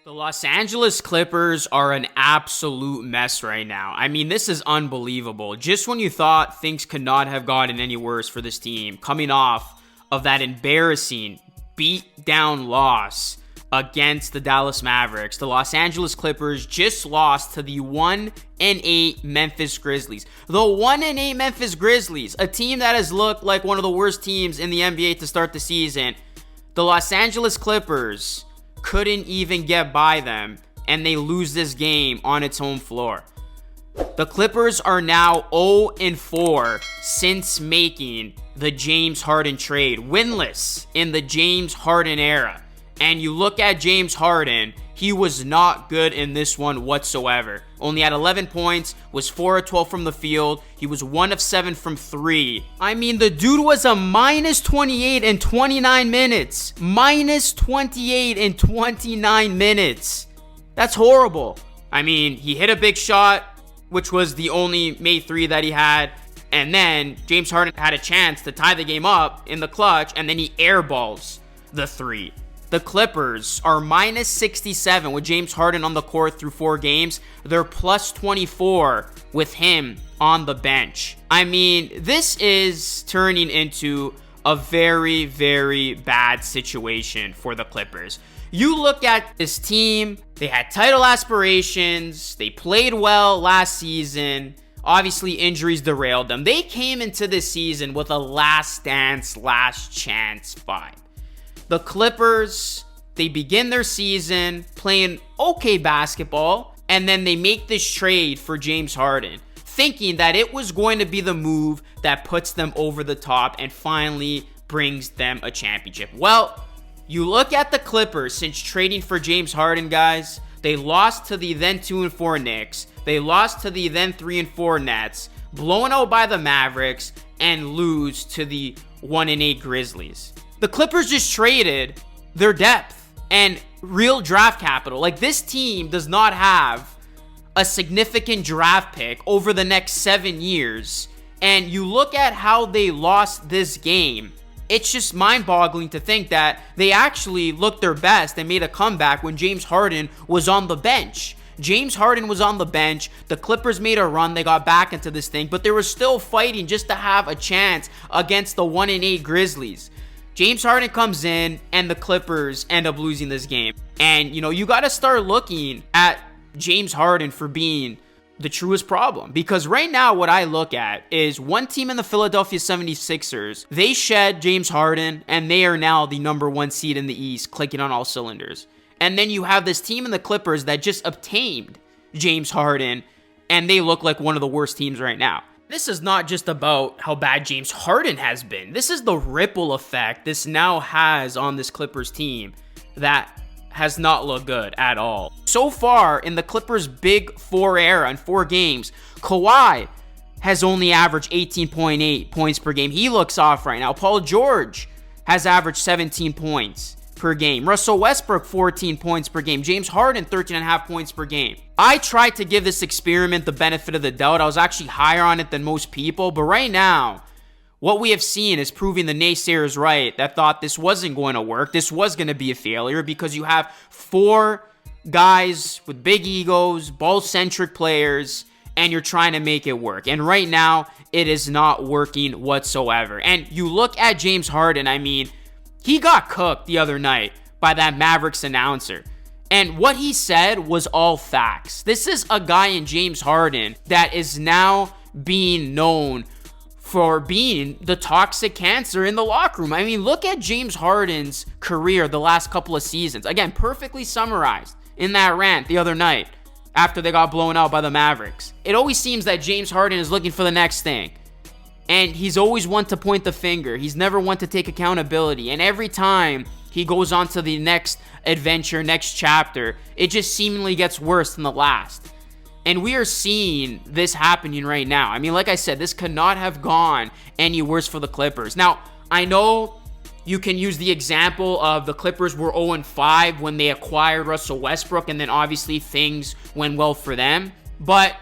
The Los Angeles Clippers are an absolute mess right now. I mean, this is unbelievable. Just when you thought things could not have gotten any worse for this team, coming off of that embarrassing beat-down loss against the Dallas Mavericks, the Los Angeles Clippers just lost to the 1-8 Memphis Grizzlies. The 1-8 Memphis Grizzlies, a team that has looked like one of the worst teams in the NBA to start the season. The Los Angeles Clippers couldn't even get by them, and they lose this game on its home floor. The Clippers are now 0-4 since making the James Harden trade, winless in the James Harden era. And you look at James Harden, he was not good in this one whatsoever. Only had 11 points, was 4 of 12 from the field. He was 1 of 7 from 3. I mean, the dude was a minus 28 in 29 minutes. Minus 28 in 29 minutes. That's horrible. I mean, he hit a big shot, which was the only made three that he had. And then James Harden had a chance to tie the game up in the clutch, and then he airballs the three. The Clippers are minus 67 with James Harden on the court through 4 games. They're plus 24 with him on the bench. I mean, this is turning into a very, very bad situation for the Clippers. You look at this team, they had title aspirations, they played well last season. Obviously, injuries derailed them. They came into this season with a last dance, last chance vibe. The Clippers, they begin their season playing okay basketball, and then they make this trade for James Harden, thinking that it was going to be the move that puts them over the top and finally brings them a championship. Well, you look at the Clippers since trading for James Harden, guys. They lost to the then 2-4 Knicks. They lost to the then 3-4 Nets, blown out by the Mavericks, and lose to the 1-8 Grizzlies. The Clippers just traded their depth and real draft capital. Like, this team does not have a significant draft pick over the next 7 years. And you look at how they lost this game, it's just mind-boggling to think that they actually looked their best and made a comeback when James Harden was on the bench. James Harden was on the bench. The Clippers made a run. They got back into this thing, but they were still fighting just to have a chance against the 1-8 Grizzlies. James Harden comes in, and the Clippers end up losing this game. And, you got to start looking at James Harden for being the truest problem. Because right now, what I look at is one team in the Philadelphia 76ers. They shed James Harden, and they are now the number 1 seed in the East, clicking on all cylinders. And then you have this team in the Clippers that just obtained James Harden, and they look like one of the worst teams right now. This is not just about how bad James Harden has been. This is the ripple effect this now has on this Clippers team that has not looked good at all. So far, in the Clippers' Big 4 era in 4 games, Kawhi has only averaged 18.8 points per game. He looks off right now. Paul George has averaged 17 points per game. Russell Westbrook, 14 points per game. James Harden, 13.5 points per game. I tried to give this experiment the benefit of the doubt. I was actually higher on it than most people, but right now, what we have seen is proving the naysayers right that thought this wasn't going to work. This was going to be a failure because you have 4 guys with big egos, ball-centric players, and you're trying to make it work. And right now, it is not working whatsoever. And you look at James Harden, I mean, he got cooked the other night by that Mavericks announcer. And what he said was all facts. This is a guy in James Harden that is now being known for being the toxic cancer in the locker room. I mean, look at James Harden's career the last couple of seasons. Again, perfectly summarized in that rant the other night after they got blown out by the Mavericks. It always seems that James Harden is looking for the next thing. And he's always one to point the finger. He's never one to take accountability. And every time he goes on to the next adventure, next chapter, it just seemingly gets worse than the last. And we are seeing this happening right now. I mean, like I said, this could not have gone any worse for the Clippers. Now, I know you can use the example of the Clippers were 0-5 when they acquired Russell Westbrook, and then obviously things went well for them. But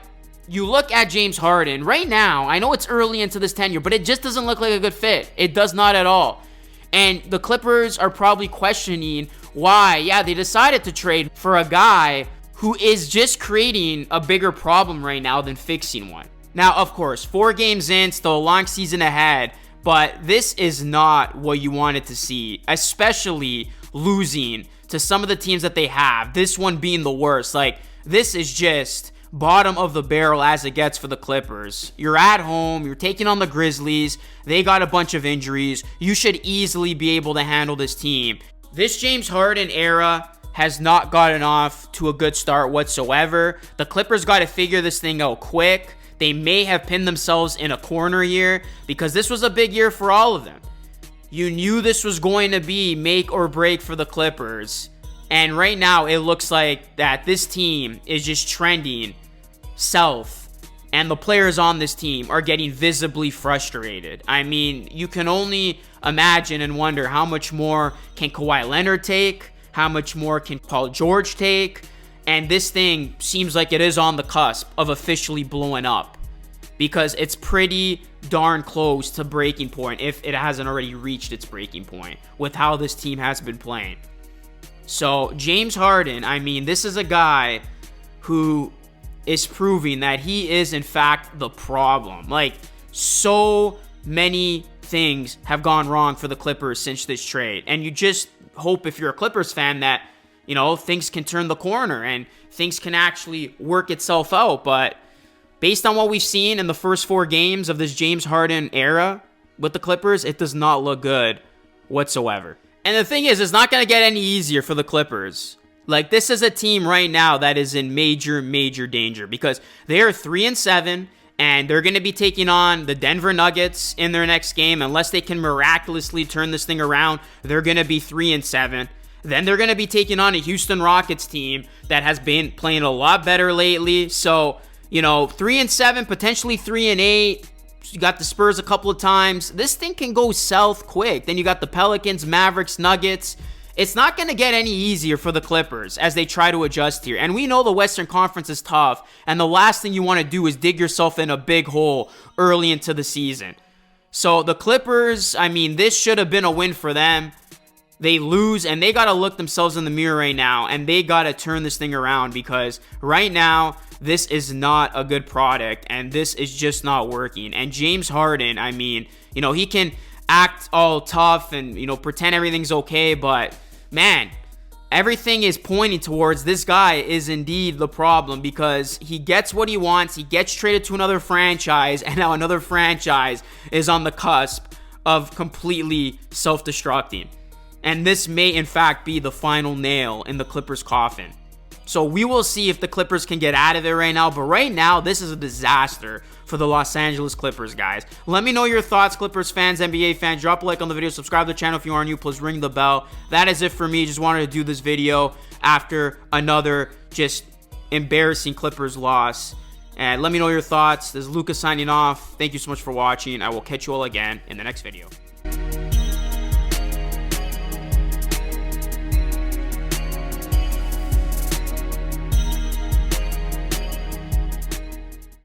you look at James Harden right now, I know it's early into this tenure, but it just doesn't look like a good fit. It does not at all. And the Clippers are probably questioning Why? Yeah, they decided to trade for a guy who is just creating a bigger problem right now than fixing one. Now, of course, 4 games in, still a long season ahead, but this is not what you wanted to see, especially losing to some of the teams that they have, this one being the worst. Like, this is just bottom of the barrel as it gets for the Clippers. You're at home, you're taking on the Grizzlies, they got a bunch of injuries, you should easily be able to handle this team. This James Harden era has not gotten off to a good start whatsoever. The Clippers got to figure this thing out quick. They may have pinned themselves in a corner here because this was a big year for all of them. You knew this was going to be make or break for the Clippers. And right now, it looks like that this team is just trending south. And the players on this team are getting visibly frustrated. I mean, you can only imagine and wonder how much more can Kawhi Leonard take? How much more can Paul George take? And this thing seems like it is on the cusp of officially blowing up, because it's pretty darn close to breaking point if it hasn't already reached its breaking point with how this team has been playing. So James Harden, I mean, this is a guy who is proving that he is in fact the problem. Like, so many things have gone wrong for the Clippers since this trade, and you just hope, if you're a Clippers fan, that, you know, things can turn the corner and things can actually work itself out. But based on what we've seen in the first 4 games of this James Harden era with the Clippers, it does not look good whatsoever. And the thing is, it's not going to get any easier for the Clippers. Like, this is a team right now that is in major, major danger because they are 3-7, and they're going to be taking on the Denver Nuggets in their next game. Unless they can miraculously turn this thing around, they're going to be 3-7. Then they're going to be taking on a Houston Rockets team that has been playing a lot better lately. So, you know, 3-7, potentially 3-8. You got the Spurs a couple of times. This thing can go south quick. Then you got the Pelicans, Mavericks, Nuggets. It's not going to get any easier for the Clippers as they try to adjust here. And we know the Western Conference is tough, and the last thing you want to do is dig yourself in a big hole early into the season. So the Clippers, I mean, this should have been a win for them. They lose, and they got to look themselves in the mirror right now, and they got to turn this thing around, because right now, this is not a good product, and this is just not working. And James Harden, I mean, you know, he can act all tough and, you know, pretend everything's okay, but man, everything is pointing towards this guy is indeed the problem, because he gets what he wants. He gets traded to another franchise, and now another franchise is on the cusp of completely self-destructing. And this may, in fact, be the final nail in the Clippers' coffin. So we will see if the Clippers can get out of it right now. But right now, this is a disaster for the Los Angeles Clippers, guys. Let me know your thoughts, Clippers fans, NBA fans. Drop a like on the video. Subscribe to the channel if you are new. Plus, ring the bell. That is it for me. Just wanted to do this video after another just embarrassing Clippers loss. And let me know your thoughts. This is Lucas signing off. Thank you so much for watching. I will catch you all again in the next video.